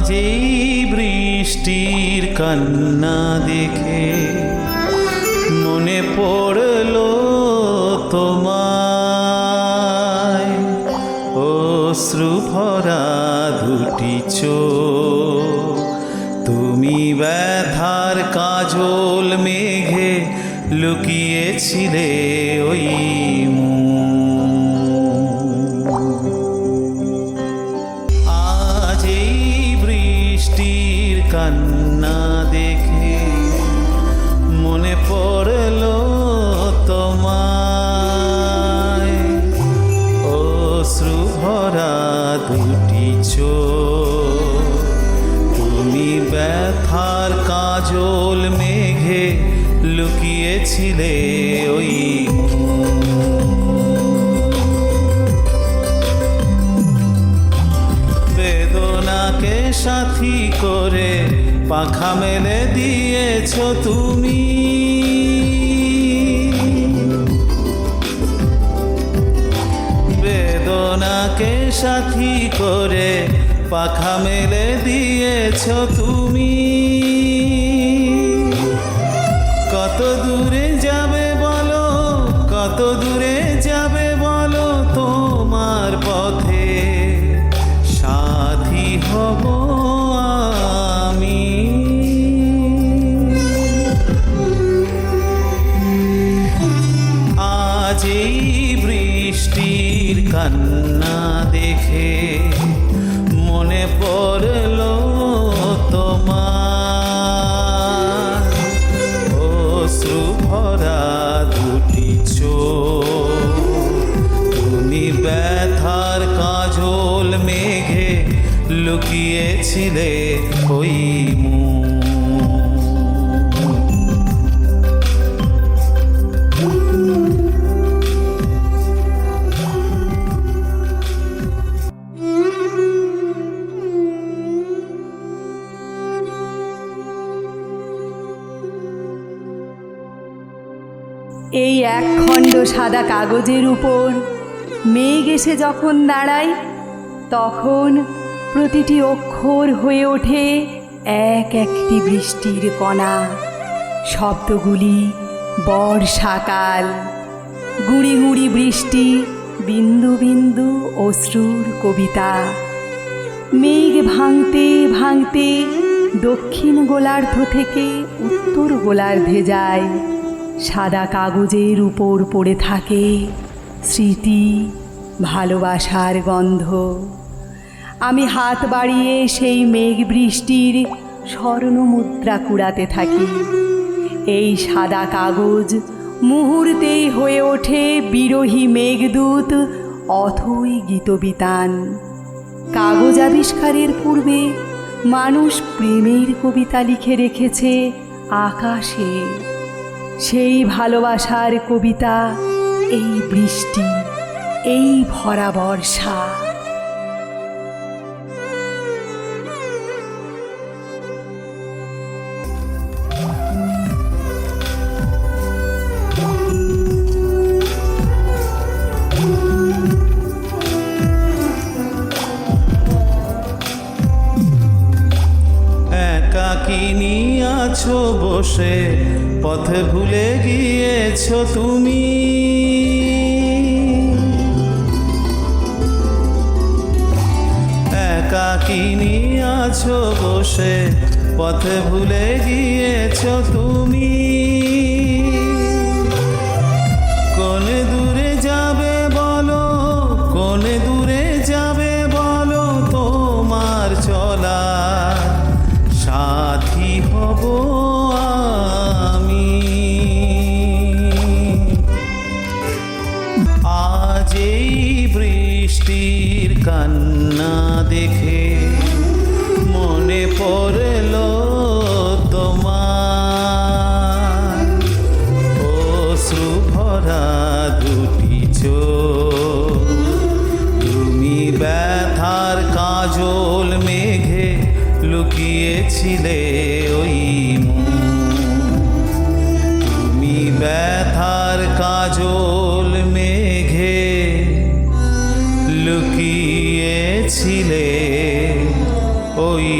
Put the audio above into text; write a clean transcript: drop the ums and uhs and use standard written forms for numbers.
যেই বৃষ্টির কান্না দেখে মনে পড়লো তোমায়, অশ্রু ভরা দুটি চোখ, তুমি ব্যথার কাজল মেঘে লুকিয়েছিলে ওই কান্না দেখে মনে পড়লো তোমায়, অশ্রু ভরা দুটি চোখ, তুমি ব্যথার কাজল মেঘে লুকিয়েছিলে ওই বেদনাকে সাথী করে পাখা মেলে দিয়েছ তুমি, বেদনাকে সাথী করে পাখা মেলে দিয়েছ তুমি। কত দূরে যাবে বলো, কত দূরে যাবে বলো, তোমার পথে সাথী হব আমি। আজ এই বৃষ্টির কান্না দেখে মনে পড়লো তোমার, অশ্রু ভরা দুটি চোখ, তুমি ব্যথার কাজল মেঘে লুকিয়েছিলে ওই এই একখণ্ড সাদা কাগজের উপর মেঘ এসে যখন দাঁড়ায়, তখন প্রতিটি অক্ষর হয়ে ওঠে এক একটি বৃষ্টির কণা। শব্দগুলি বর্ষাকাল, গুঁড়ি গুঁড়ি বৃষ্টি, বিন্দু বিন্দু অশ্রুর কবিতা। মেঘ ভাঙতে ভাঙতে দক্ষিণ গোলার্ধ থেকে উত্তর গোলার্ধে যায়। সাদা কাগজের উপর পড়ে থাকে স্মৃতি, ভালোবাসার গন্ধ। আমি হাত বাড়িয়ে সেই মেঘ বৃষ্টির স্বর্ণ মুদ্রা কুড়াতে থাকি। এই সাদা কাগজ মুহূর্তেই হয়ে ওঠে বিরহী মেঘদূত, অথৈ গীতবিতান। কাগজ আবিষ্কারের পূর্বে মানুষ প্রেমের কবিতা লিখে রেখেছে আকাশে। সেই ভালোবাসার কবিতা এই বৃষ্টি, এই ভরা বর্ষা। একাকিনী আছো বসে, পথে ভুলে গিয়েছো তুমি। একাকিনী আছো বসে, পথে ভুলে গিয়েছো তুমি। কোন দূরে যাবে বলো, কোন দূরে যাবে বলো, তোমার চলা সাথী হব আমি। আজ এই বৃষ্টির কান্না দেখে মনে পড়লো তোমার, লুকিয়েছিলে ওই তুমি ব্যথার কাজল মেঘে লুকিয়েছিলে ওই